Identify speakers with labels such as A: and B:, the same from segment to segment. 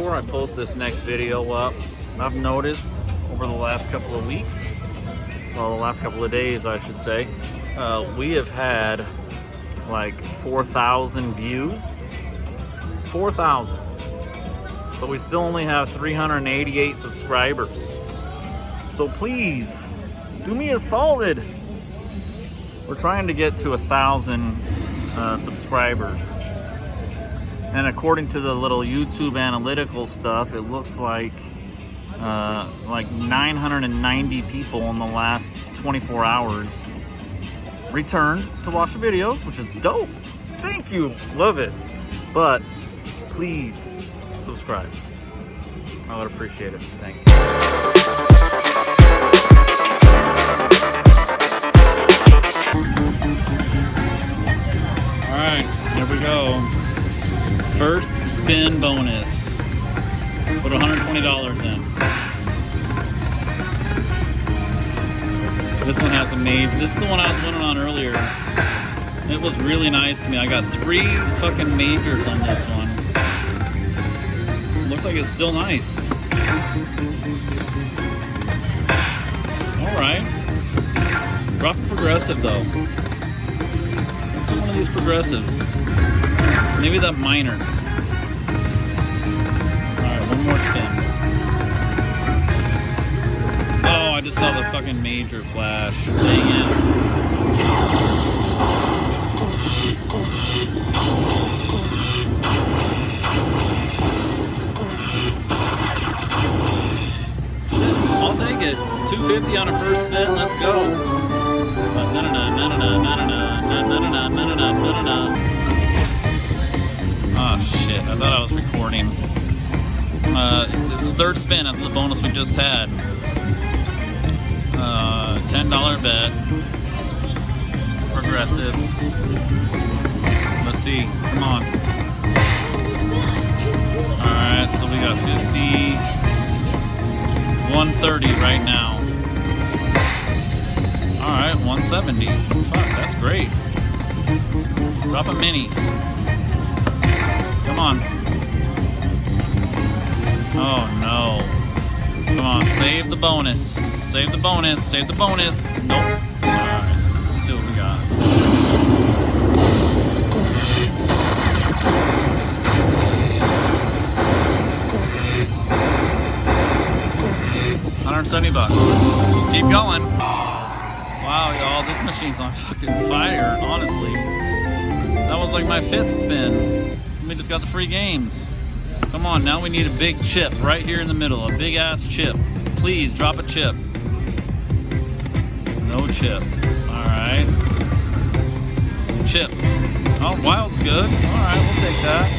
A: before I post this next video up, I've noticed over the last couple of weeks, well, the last couple of days, I should say, we have had like 4,000 views. 4,000. But we still only have 388 subscribers. So please, do me a solid. We're trying to get to 1,000 subscribers. And according to the little YouTube analytical stuff, it looks like 990 people in the last 24 hours returned to watch the videos, which is dope. Thank you, love it. But please subscribe. I would appreciate it. Thanks. All right, here we go. First spin bonus. Put $120 in. This one has a major. This is the one I was winning on earlier. It was really nice to me. I got 3 fucking majors on this one. Looks like it's still nice. Alright. Drop a progressive though. Let's do one of these progressives. Maybe that minor. Alright, one more spin. Oh, I just saw the fucking major flash. Dang it. I'll take it. 250 on a first spin. Let's go. Oh shit! I thought I was recording. It's third spin of the bonus we just had. $10 bet. Progressives. Let's see. Come on. Alright, so we got 50. 130 right now. Alright, 170. Fuck, that's great. Drop a mini. Come on. Oh no. Come on, save the bonus. Save the bonus. Save the bonus. Nope. Alright, let's see what we got. $170. Keep going. Wow, y'all, this machine's on fucking fire, honestly. That was like my 5th spin. We just got the free games. Come on, now we need a big chip right here in the middle. A big ass chip. Please, drop a chip. No chip. Alright. Chip. Oh, wild's good. Alright, we'll take that.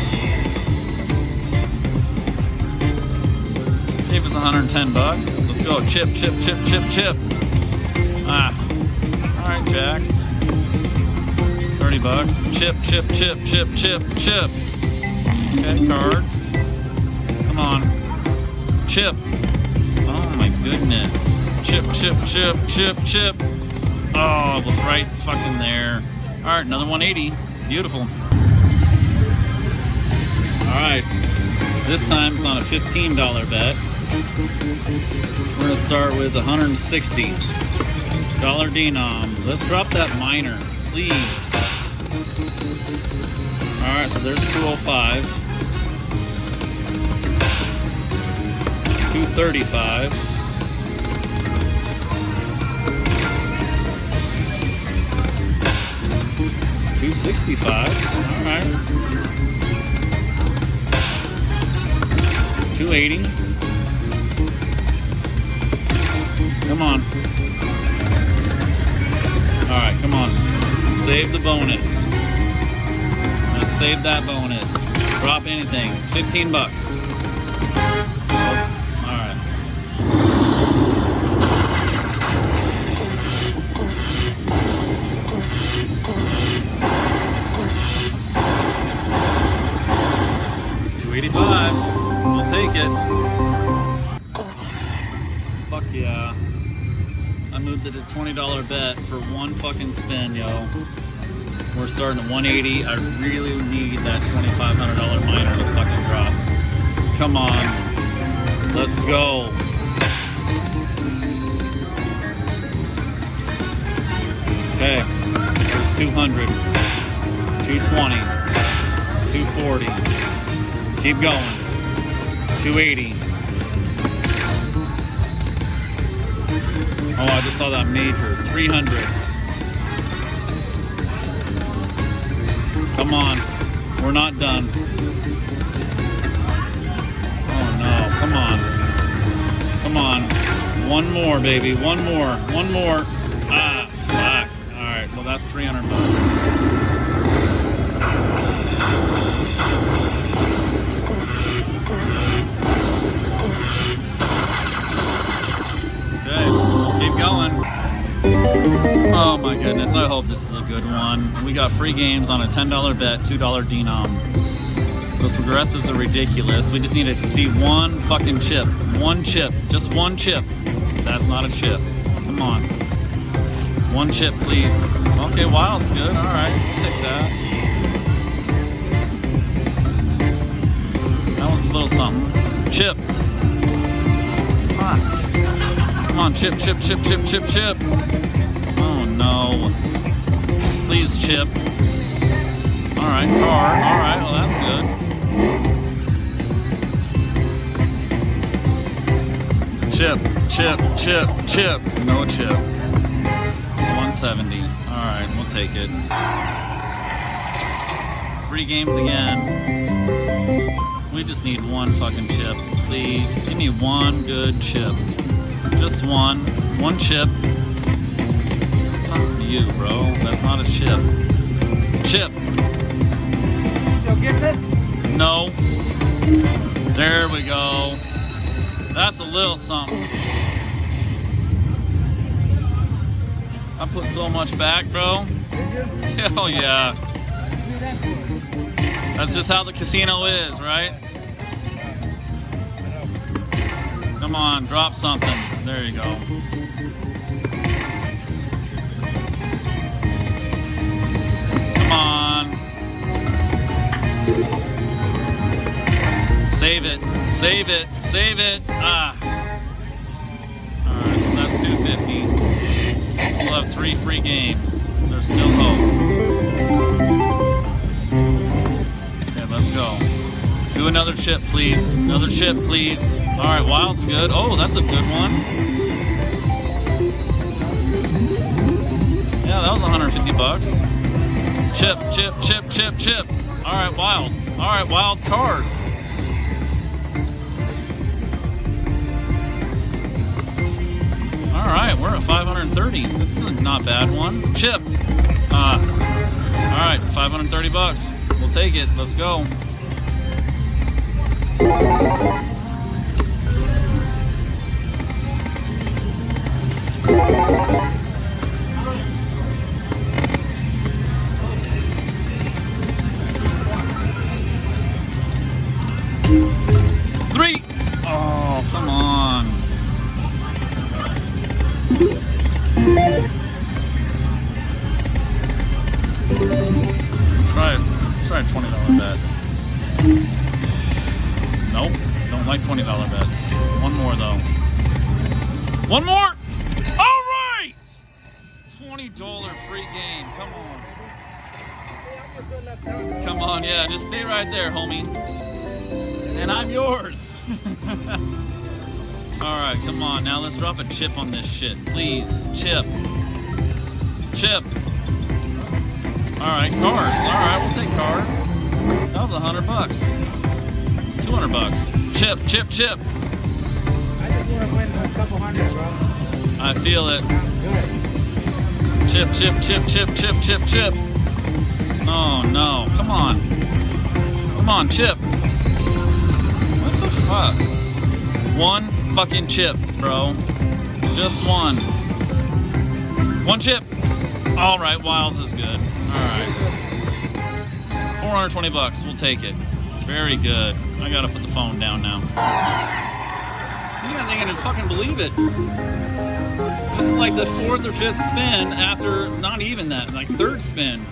A: Gave us 110 bucks. Let's go. Chip, chip, chip, chip, chip. Ah. Alright, Jacks. 30 bucks. Chip, chip, chip, chip, chip, chip. Okay, cards. Come on. Chip. Oh my goodness. Chip, chip, chip, chip, chip. Oh, it was right fucking there. Alright, another 180. Beautiful. Alright. This time it's on a $15 bet. We're going to start with $160 denom. Let's drop that minor, please. Alright, so there's 205. 235. 265. Alright. 280. Come on. Alright, come on. Save the bonus. Let's save that bonus. Drop anything. 15 bucks. Alright. $285. We'll take it. Fuck yeah. I moved it to $20 bet for one fucking spin, yo. We're starting at 180. I really need that $2,500 minor to fucking drop. Come on. Let's go. Okay. There's 200. 220. 240. Keep going. 280. Oh, I just saw that major. 300. Come on. We're not done. Oh no. Come on. Come on. One more, baby. One more. One more. Ah, fuck. Alright, well that's 300 bucks. Keep going. Oh my goodness, I hope this is a good one. We got free games on a $10 bet, $2 denom. The progressives are ridiculous. We just needed to see one fucking chip. One chip. Just one chip. That's not a chip. Come on. One chip, please. Okay, wild's good. Alright, we'll take that. That was a little something. Chip. Come on. Come on, chip, chip, chip, chip, chip, chip. Oh no. Please, chip. Alright, car. Alright, well that's good. Chip, chip, chip, chip. No chip. 170. Alright, we'll take it. Free games again. We just need one fucking chip. Please. Give me one good chip. Just one. One chip. Fuck you, bro. That's not a chip. Chip.
B: You'll get it?
A: No. There we go. That's a little something. I put so much back, bro. Hell yeah. That's just how the casino is, right? Come on, drop something. There you go. Come on. Save it. Save it. Save it. Ah. Alright, well that's 250. We still have 3 free games. There's still hope. Okay, let's go. Do another chip, please. Another chip, please. Alright, wild's good. Oh, that's a good one. Yeah, that was 150 bucks. Chip, chip, chip, chip, chip. Alright, wild. Alright, wild cards. Alright, we're at 530. This is a not bad one. Chip. Alright, 530 bucks. We'll take it. Let's go. Three. Oh, come on. Let's try a $20 bet. Nope, don't like $20 bets. One more though. One more! Alright! $20 free game, come on. Come on, yeah, just stay right there, homie. And I'm yours. Alright, come on, now let's drop a chip on this shit, please. Chip. Chip. Alright, cars. Alright, we'll take cars. That was $100 bucks. 200 bucks. Chip, chip, chip.
B: I just want to win a couple hundred, bro.
A: I feel it.
B: Good.
A: Chip, chip, chip, chip, chip, chip, chip. Oh no, come on. Come on, chip. What the fuck? One fucking chip, bro. Just one. One chip. Alright, Wilds is good. Alright. 420 bucks, we'll take it. Very good. I gotta put the phone down now. You guys ain't gonna fucking believe it. This is like the 4th or 5th spin after, not even that, like 3rd spin.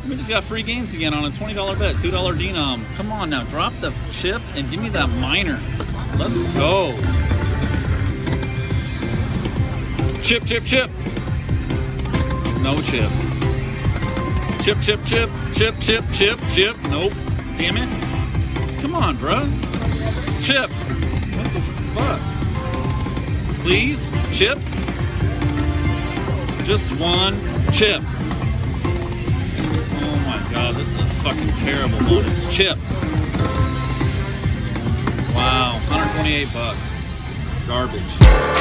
A: We just got free games again on a $20 bet, $2 denom. Come on now, drop the chips and give me that minor. Let's go. Chip, chip, chip. No chip. Chip, chip, chip, chip, chip, chip, chip. Nope. Damn it. Come on, bro. Chip. What the fuck? Please, chip. Just one chip. Oh my god, this is a fucking terrible bonus. Chip. Wow, $128. Garbage.